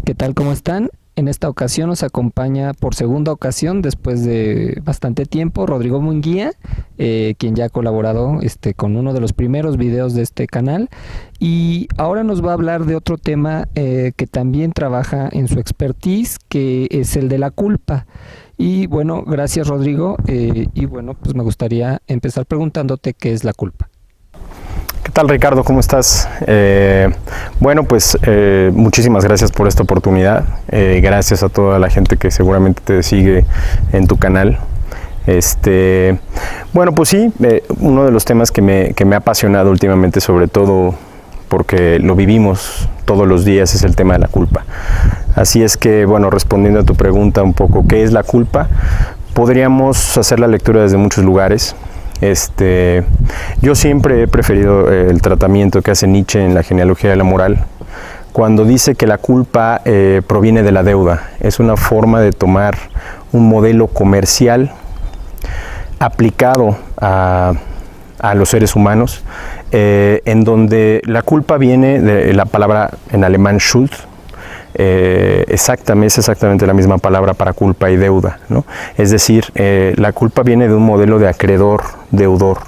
¿Qué tal? ¿Cómo están? En esta ocasión nos acompaña por segunda ocasión, después de bastante tiempo, Rodrigo Munguía, quien ya ha colaborado con uno de los primeros videos de este canal. Y ahora nos va a hablar de otro tema que también trabaja en su expertise, que es el de la culpa. Y bueno, gracias Rodrigo. Y bueno, pues me gustaría empezar preguntándote qué es la culpa. ¿Qué tal, Ricardo? ¿Cómo estás? Muchísimas gracias por esta oportunidad. Gracias a toda la gente que seguramente te sigue en tu canal. Uno de los temas que me ha apasionado últimamente, sobre todo porque lo vivimos todos los días, es el tema de la culpa. Así es que, bueno, respondiendo a tu pregunta un poco, ¿qué es la culpa? Podríamos hacer la lectura desde muchos lugares. Yo siempre he preferido el tratamiento que hace Nietzsche en la genealogía de la moral, cuando dice que la culpa proviene de la deuda. Es una forma de tomar un modelo comercial aplicado a los seres humanos, en donde la culpa viene de la palabra en alemán Schuld. Es exactamente la misma palabra para culpa y deuda, ¿no? Es decir, la culpa viene de un modelo de acreedor-deudor,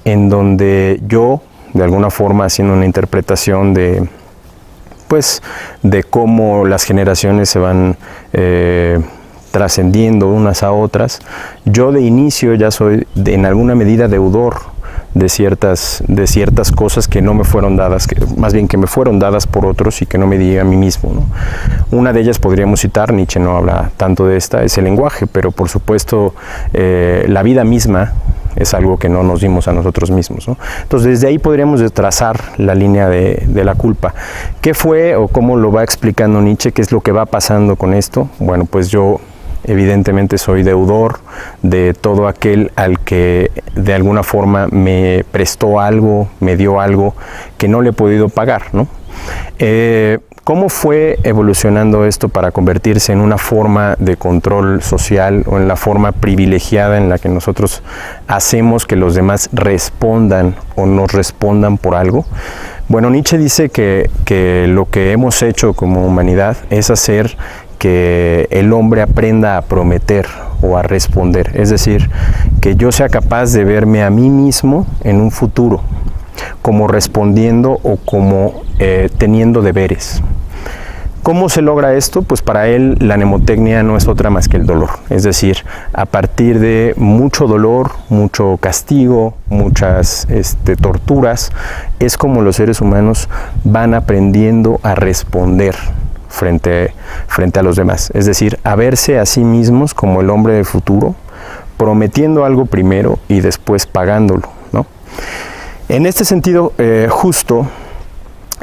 en donde yo, de alguna forma, haciendo una interpretación de cómo las generaciones se van trascendiendo unas a otras, yo de inicio ya soy en alguna medida deudor de ciertas cosas que no me fueron dadas, más bien que me fueron dadas por otros y que no me di a mí mismo, ¿no? Una de ellas podríamos citar, Nietzsche no habla tanto de esta, es el lenguaje, pero por supuesto la vida misma es algo que no nos dimos a nosotros mismos, ¿no? Entonces desde ahí podríamos trazar la línea de la culpa. ¿Qué fue o cómo lo va explicando Nietzsche? ¿Qué es lo que va pasando con esto? Bueno, pues yo evidentemente soy deudor de todo aquel al que de alguna forma me prestó algo, me dio algo que no le he podido pagar, ¿no? ¿Cómo fue evolucionando esto para convertirse en una forma de control social o en la forma privilegiada en la que nosotros hacemos que los demás respondan o nos respondan por algo? Bueno, Nietzsche dice que lo que hemos hecho como humanidad es hacer que el hombre aprenda a prometer o a responder, es decir, que yo sea capaz de verme a mí mismo en un futuro como respondiendo o como teniendo deberes. ¿Cómo se logra esto? Pues para él la mnemotecnia no es otra más que el dolor, es decir, a partir de mucho dolor, mucho castigo, muchas torturas, es como los seres humanos van aprendiendo a responder frente a los demás, es decir, a verse a sí mismos como el hombre del futuro, prometiendo algo primero y después pagándolo, ¿no? En este sentido, justo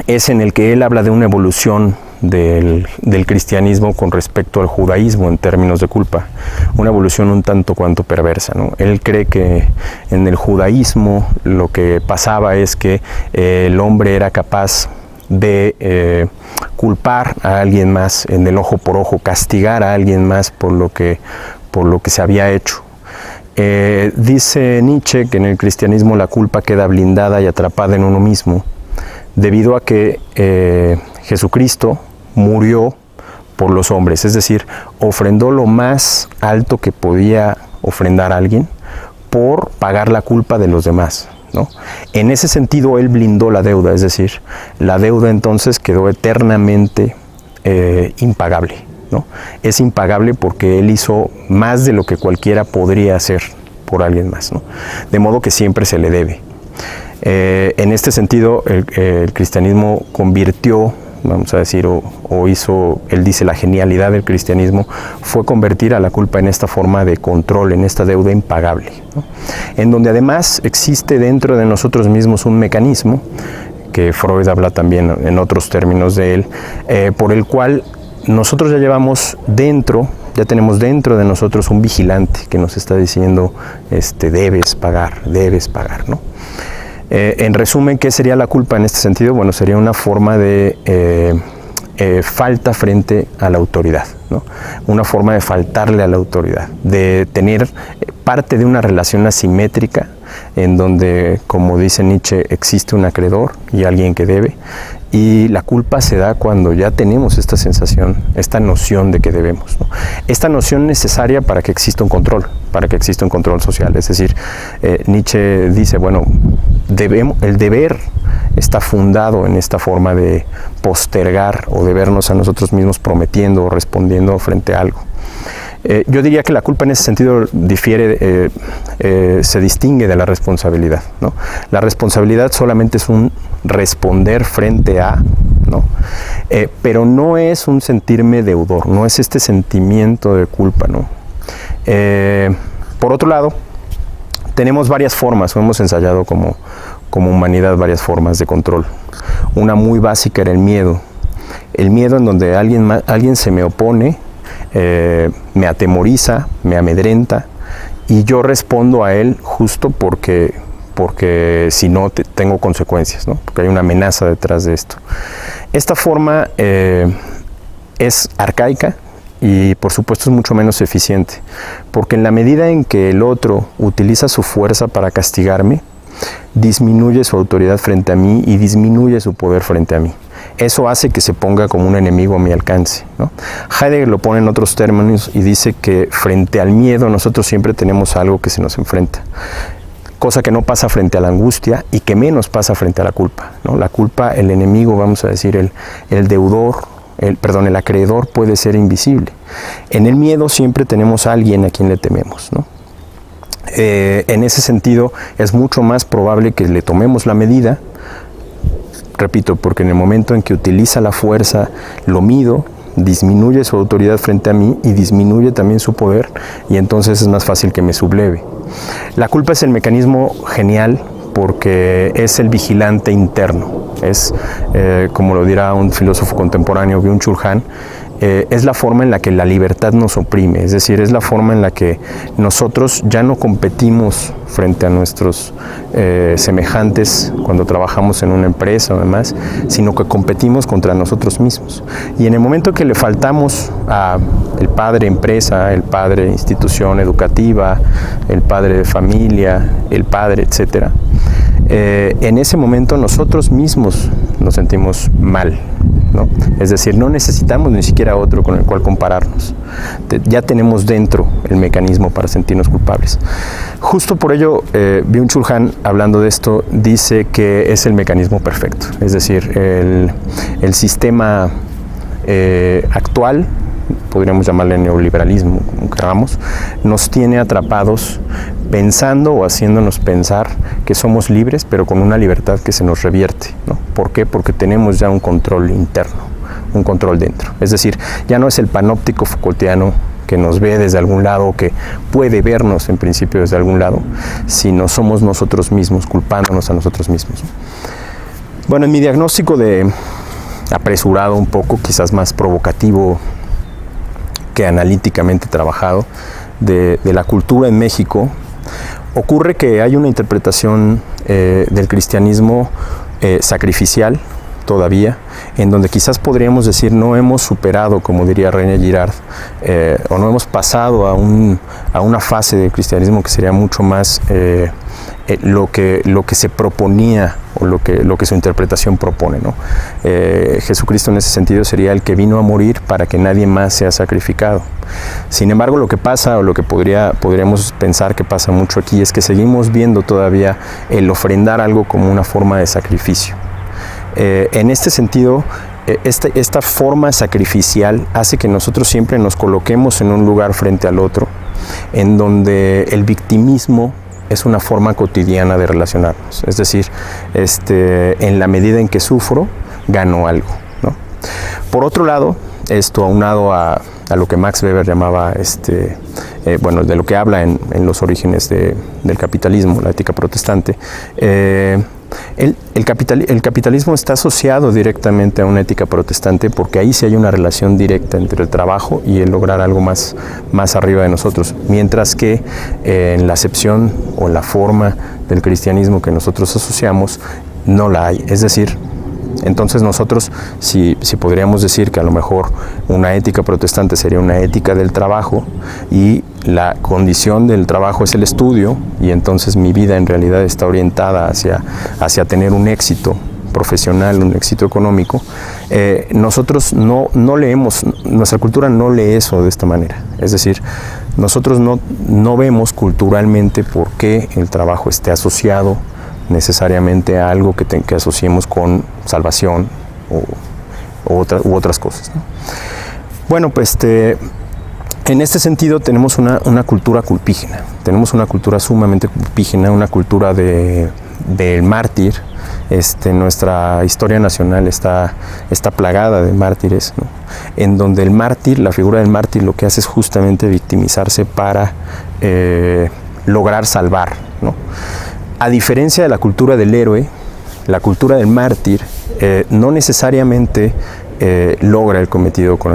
es en el que él habla de una evolución del cristianismo con respecto al judaísmo en términos de culpa, una evolución un tanto cuanto perversa, ¿no? Él cree que en el judaísmo lo que pasaba es que el hombre era capaz de culpar a alguien más en el ojo por ojo, castigar a alguien más por lo que se había hecho. Dice Nietzsche que en el cristianismo la culpa queda blindada y atrapada en uno mismo, debido a que Jesucristo murió por los hombres, es decir, ofrendó lo más alto que podía ofrendar a alguien por pagar la culpa de los demás, ¿no? En ese sentido él blindó la deuda, es decir, la deuda entonces quedó eternamente impagable, ¿no? Es impagable porque él hizo más de lo que cualquiera podría hacer por alguien más, ¿no? De modo que siempre se le debe. En este sentido el cristianismo convirtió, vamos a decir, o hizo, él dice, la genialidad del cristianismo fue convertir a la culpa en esta forma de control, en esta deuda impagable, ¿no? En donde además existe dentro de nosotros mismos un mecanismo, que Freud habla también en otros términos de él, por el cual nosotros ya tenemos dentro de nosotros un vigilante que nos está diciendo, debes pagar, ¿no? En resumen, ¿qué sería la culpa en este sentido? Bueno, sería una forma de falta frente a la autoridad, ¿no? Una forma de faltarle a la autoridad, de tener parte de una relación asimétrica en donde, como dice Nietzsche, existe un acreedor y alguien que debe, y la culpa se da cuando ya tenemos esta sensación, esta noción de que debemos, ¿no? Esta noción necesaria para que exista un control, social. Es decir, Nietzsche dice, bueno, el deber está fundado en esta forma de postergar o de vernos a nosotros mismos prometiendo o respondiendo frente a algo. Yo diría que la culpa en ese sentido se distingue de la responsabilidad, ¿no? La responsabilidad solamente es un responder frente a, ¿no? Pero no es un sentirme deudor, no es este sentimiento de culpa, ¿no? Por otro lado, tenemos varias formas, o hemos ensayado como humanidad varias formas de control. Una muy básica era el miedo en donde alguien se me opone, me atemoriza, me amedrenta, y yo respondo a él justo porque si no tengo consecuencias, ¿no? Porque hay una amenaza detrás de esto. Esta forma es arcaica y por supuesto es mucho menos eficiente, porque en la medida en que el otro utiliza su fuerza para castigarme, disminuye su autoridad frente a mí y disminuye su poder frente a mí. Eso hace que se ponga como un enemigo a mi alcance, ¿no? Heidegger lo pone en otros términos y dice que frente al miedo nosotros siempre tenemos algo que se nos enfrenta, cosa que no pasa frente a la angustia y que menos pasa frente a la culpa, ¿no? La culpa, el enemigo, vamos a decir, el deudor, el acreedor puede ser invisible. En el miedo siempre tenemos a alguien a quien le tememos, ¿no? En ese sentido es mucho más probable que le tomemos la medida, repito, porque en el momento en que utiliza la fuerza, lo mido, disminuye su autoridad frente a mí y disminuye también su poder, y entonces es más fácil que me subleve. La culpa es el mecanismo genial porque es el vigilante interno, es, como lo dirá un filósofo contemporáneo, Byung-Chul Han, es la forma en la que la libertad nos oprime, es decir, es la forma en la que nosotros ya no competimos frente a nuestros semejantes cuando trabajamos en una empresa o demás, sino que competimos contra nosotros mismos. Y en el momento que le faltamos a el padre empresa, el padre institución educativa, el padre de familia, el padre, etcétera, en ese momento nosotros mismos nos sentimos mal, ¿no? Es decir, no necesitamos ni siquiera otro con el cual compararnos. Ya tenemos dentro el mecanismo para sentirnos culpables. Justo por ello, Byung-Chul Han, hablando de esto, dice que es el mecanismo perfecto. Es decir, el sistema actual, podríamos llamarle neoliberalismo, como queramos, nos tiene atrapados pensando o haciéndonos pensar que somos libres, pero con una libertad que se nos revierte, ¿no? ¿Por qué? Porque tenemos ya un control interno, un control dentro. Es decir, ya no es el panóptico Foucaultiano que nos ve desde algún lado, que puede vernos en principio desde algún lado, sino somos nosotros mismos, culpándonos a nosotros mismos. Bueno, en mi diagnóstico de apresurado un poco, quizás más provocativo que analíticamente trabajado, de la cultura en México, ocurre que hay una interpretación del cristianismo sacrificial todavía, en donde quizás podríamos decir no hemos superado, como diría René Girard, o no hemos pasado a una fase del cristianismo que sería mucho más lo que se proponía o lo que su interpretación propone, ¿no? Jesucristo en ese sentido sería el que vino a morir para que nadie más sea sacrificado. Sin embargo, lo que pasa, o lo que podríamos pensar que pasa mucho aquí, es que seguimos viendo todavía el ofrendar algo como una forma de sacrificio. En este sentido, esta forma sacrificial hace que nosotros siempre nos coloquemos en un lugar frente al otro, en donde el victimismo es una forma cotidiana de relacionarnos. Es decir, en la medida en que sufro, gano algo, ¿no? Por otro lado, esto aunado a lo que Max Weber llamaba, de lo que habla en los orígenes del capitalismo, la ética protestante, el capitalismo está asociado directamente a una ética protestante porque ahí sí hay una relación directa entre el trabajo y el lograr algo más arriba de nosotros, mientras que en la acepción o la forma del cristianismo que nosotros asociamos no la hay. Es decir, Entonces nosotros, si podríamos decir que a lo mejor una ética protestante sería una ética del trabajo y la condición del trabajo es el estudio, y entonces mi vida en realidad está orientada hacia tener un éxito profesional, un éxito económico, nosotros no leemos, nuestra cultura no lee eso de esta manera. Es decir, nosotros no vemos culturalmente por qué el trabajo esté asociado necesariamente a algo que asociemos con salvación u otras cosas, ¿no? Bueno, pues en este sentido tenemos una cultura culpígena, tenemos una cultura sumamente culpígena, una cultura del mártir. Nuestra historia nacional está plagada de mártires, ¿no? En donde el mártir, la figura del mártir, lo que hace es justamente victimizarse para lograr salvar, ¿no? A diferencia de la cultura del héroe, la cultura del mártir no necesariamente logra el cometido con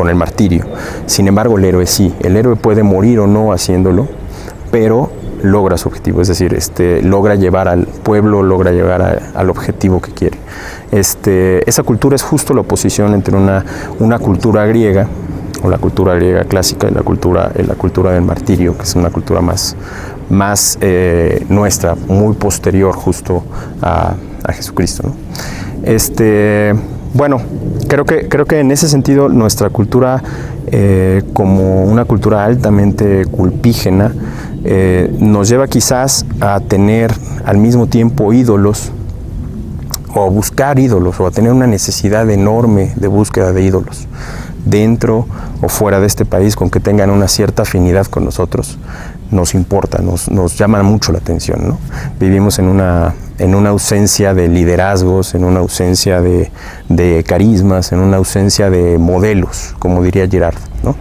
el martirio. Sin embargo, el héroe sí. El héroe puede morir o no haciéndolo, pero logra su objetivo, es decir, logra llevar al pueblo, logra llevar al objetivo que quiere. Esa cultura es justo la oposición entre una cultura griega, o la cultura griega clásica, y la cultura del martirio, que es una cultura más nuestra, muy posterior justo a Jesucristo, ¿no? Bueno, creo que en ese sentido nuestra cultura, como una cultura altamente culpígena, nos lleva quizás a tener al mismo tiempo ídolos, o a buscar ídolos, o a tener una necesidad enorme de búsqueda de ídolos dentro o fuera de este país, con que tengan una cierta afinidad con nosotros. Nos importa, nos llama mucho la atención, ¿no? Vivimos en una ausencia de liderazgos, en una ausencia de carismas, en una ausencia de modelos, como diría Girard, ¿no?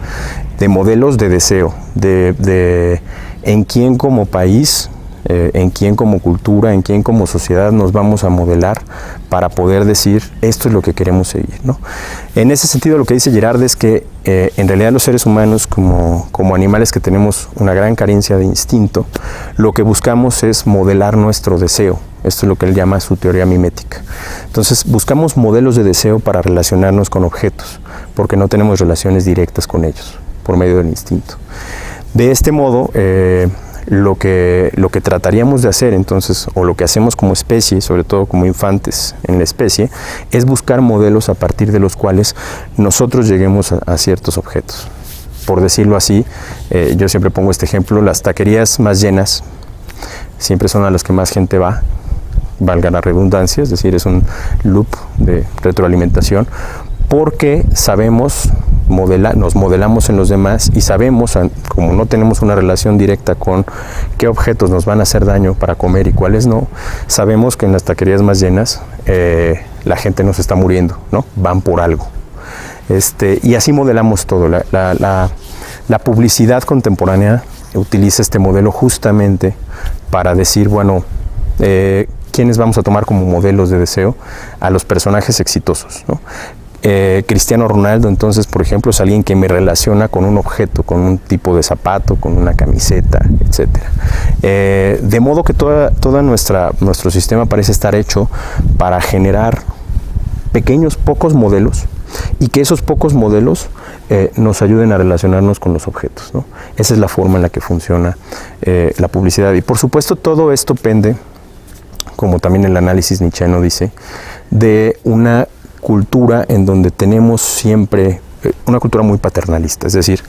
De modelos de deseo, de en quién como país, en quién como cultura, en quién como sociedad nos vamos a modelar para poder decir esto es lo que queremos seguir, ¿no? En ese sentido, lo que dice Girard es que en realidad los seres humanos, como animales que tenemos una gran carencia de instinto, lo que buscamos es modelar nuestro deseo. Esto es lo que él llama su teoría mimética. Entonces buscamos modelos de deseo para relacionarnos con objetos, porque no tenemos relaciones directas con ellos por medio del instinto. De este modo, lo que trataríamos de hacer entonces, o lo que hacemos como especie, sobre todo como infantes en la especie, es buscar modelos a partir de los cuales nosotros lleguemos a ciertos objetos. Por decirlo así, yo siempre pongo este ejemplo: las taquerías más llenas siempre son a las que más gente va, valga la redundancia, es decir, es un loop de retroalimentación, porque sabemos, nos modelamos en los demás, y sabemos, como no tenemos una relación directa con qué objetos nos van a hacer daño para comer y cuáles no, sabemos que en las taquerías más llenas la gente no se está muriendo, ¿no? Van por algo. Y así modelamos todo. La publicidad contemporánea utiliza este modelo justamente para decir, bueno, ¿quiénes vamos a tomar como modelos de deseo? A los personajes exitosos, ¿no? Cristiano Ronaldo, entonces, por ejemplo, es alguien que me relaciona con un objeto, con un tipo de zapato, con una camiseta, etcétera. De modo que toda nuestro sistema parece estar hecho para generar pocos modelos, y que esos pocos modelos nos ayuden a relacionarnos con los objetos, ¿no? Esa es la forma en la que funciona la publicidad. Y por supuesto todo esto pende, como también el análisis nietzscheano dice, de una cultura en donde tenemos siempre una cultura muy paternalista, es decir,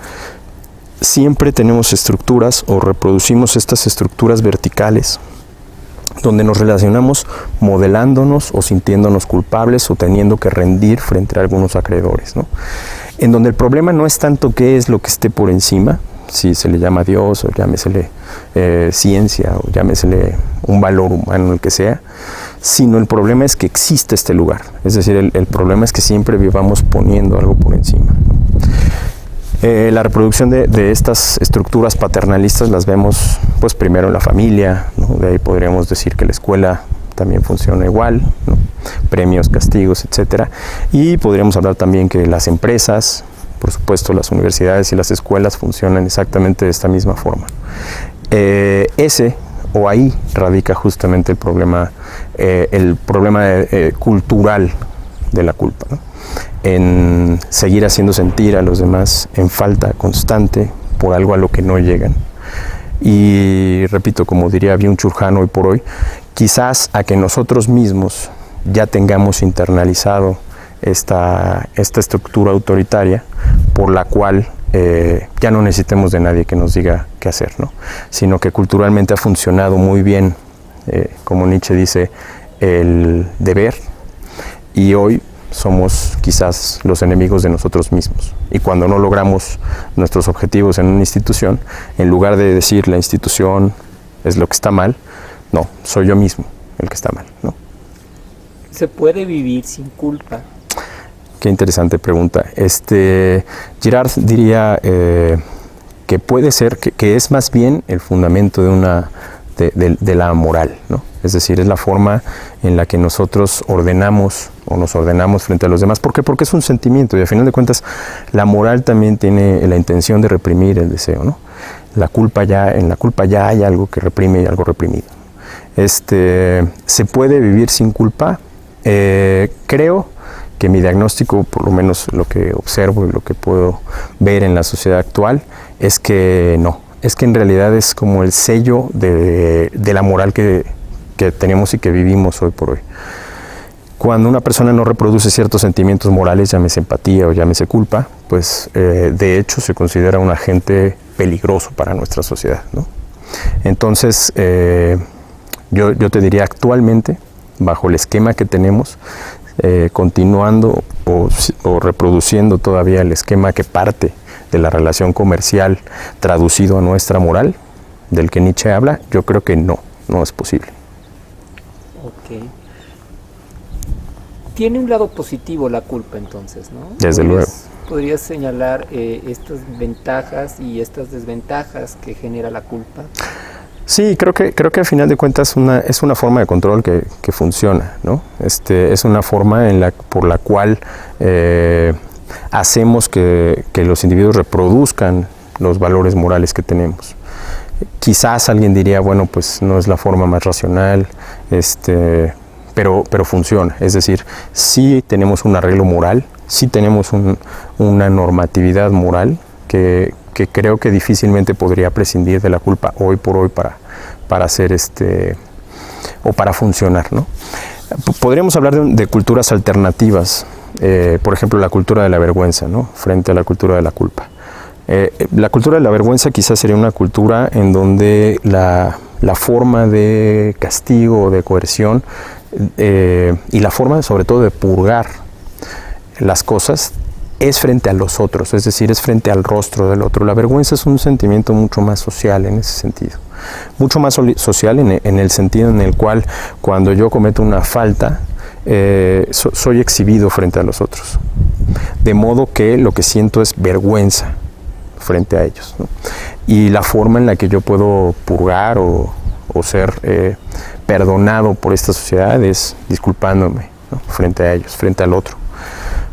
siempre tenemos estructuras o reproducimos estas estructuras verticales donde nos relacionamos modelándonos o sintiéndonos culpables o teniendo que rendir frente a algunos acreedores, ¿no? En donde el problema no es tanto qué es lo que esté por encima, si se le llama Dios, o llámesele ciencia, o llámesele un valor humano, el que sea, sino el problema es que existe este lugar. Es decir, el problema es que siempre vivamos poniendo algo por encima, ¿no? La reproducción de estas estructuras paternalistas las vemos pues primero en la familia, ¿no? De ahí podríamos decir que la escuela también funciona igual, ¿no? Premios, castigos, etcétera. Y podríamos hablar también que las empresas, por supuesto las universidades y las escuelas funcionan exactamente de esta misma forma. Ese o ahí radica justamente el problema cultural de la culpa, ¿no? En seguir haciendo sentir a los demás en falta constante por algo a lo que no llegan. Y repito, como diría Byung-Chul Han hoy por hoy, quizás a que nosotros mismos ya tengamos internalizado esta estructura autoritaria por la cual ya no necesitemos de nadie que nos diga qué hacer, ¿no? Sino que culturalmente ha funcionado muy bien, como Nietzsche dice, el deber, y hoy somos quizás los enemigos de nosotros mismos. Y cuando no logramos nuestros objetivos en una institución, en lugar de decir la institución es lo que está mal, no, soy yo mismo el que está mal, ¿no? ¿Se puede vivir sin culpa? Qué interesante pregunta. Girard diría que puede ser, que es más bien el fundamento de la moral, ¿no? Es decir, es la forma en la que nosotros ordenamos o nos ordenamos frente a los demás. ¿Por qué? Porque es un sentimiento y al final de cuentas la moral también tiene la intención de reprimir el deseo, ¿no? En la culpa ya hay algo que reprime y algo reprimido. ¿Se puede vivir sin culpa? Creo que mi diagnóstico, por lo menos lo que observo y lo que puedo ver en la sociedad actual, es que no. Es que en realidad es como el sello de la moral que tenemos y que vivimos hoy por hoy. Cuando una persona no reproduce ciertos sentimientos morales, llámese empatía o llámese culpa, pues de hecho se considera un agente peligroso para nuestra sociedad, ¿no? Entonces, yo te diría actualmente, bajo el esquema que tenemos, continuando o reproduciendo todavía el esquema que parte de la relación comercial traducido a nuestra moral, del que Nietzsche habla, yo creo que no es posible. Ok. Tiene un lado positivo la culpa entonces, ¿no? Desde luego. ¿Podrías señalar estas ventajas y estas desventajas que genera la culpa? Sí, creo que al final de cuentas es una forma de control que funciona, ¿no? Es una forma por la cual hacemos que los individuos reproduzcan los valores morales que tenemos. Quizás alguien diría, bueno, pues no es la forma más racional, pero funciona. Es decir, sí tenemos un arreglo moral, sí tenemos una normatividad moral que creo que difícilmente podría prescindir de la culpa hoy por hoy para hacer o para funcionar, ¿no? Podríamos hablar de culturas alternativas, por ejemplo, la cultura de la vergüenza, ¿no? Frente a la cultura de la culpa. La cultura de la vergüenza quizás sería una cultura en donde la forma de castigo o de coerción y la forma sobre todo de purgar las cosas es frente a los otros, es decir, es frente al rostro del otro. La vergüenza es un sentimiento mucho más social en ese sentido, mucho más social en el sentido en el cual cuando yo cometo una falta soy exhibido frente a los otros, de modo que lo que siento es vergüenza frente a ellos, ¿no? Y la forma en la que yo puedo purgar o ser perdonado por esta sociedad es disculpándome, ¿no? Frente a ellos, frente al otro.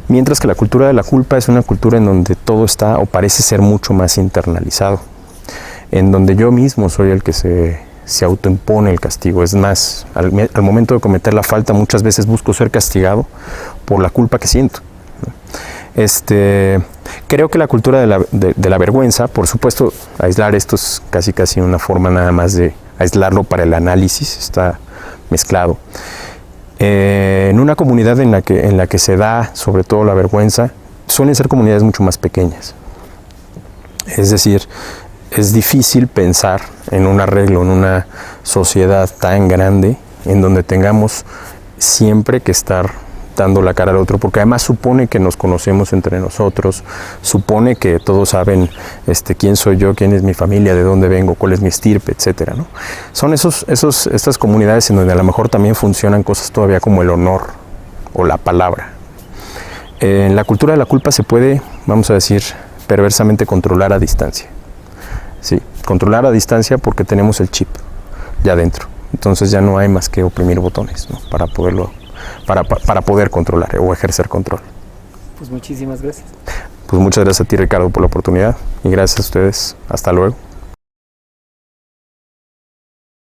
Mientras que la cultura de la culpa es una cultura en donde todo está o parece ser mucho más internalizado, en donde yo mismo soy el que se autoimpone el castigo. Es más, al momento de cometer la falta muchas veces busco ser castigado por la culpa que siento, ¿no? Creo que la cultura de la vergüenza, por supuesto, aislar esto es casi una forma nada más de aislarlo para el análisis, está mezclado. En una comunidad en la que se da sobre todo la vergüenza, suelen ser comunidades mucho más pequeñas. Es decir, es difícil pensar en un arreglo, en una sociedad tan grande, en donde tengamos siempre que estar dando la cara al otro, porque además supone que nos conocemos entre nosotros, supone que todos saben quién soy yo, quién es mi familia, de dónde vengo, cuál es mi estirpe, etcétera, ¿no? Son estas comunidades en donde a lo mejor también funcionan cosas todavía como el honor o la palabra. En la cultura de la culpa se puede, vamos a decir, perversamente controlar a distancia. Sí, controlar a distancia porque tenemos el chip ya dentro. Entonces ya no hay más que oprimir botones, ¿no? Para poder controlar o ejercer control. Pues muchísimas gracias. Pues muchas gracias a ti, Ricardo, por la oportunidad y gracias a ustedes. Hasta luego.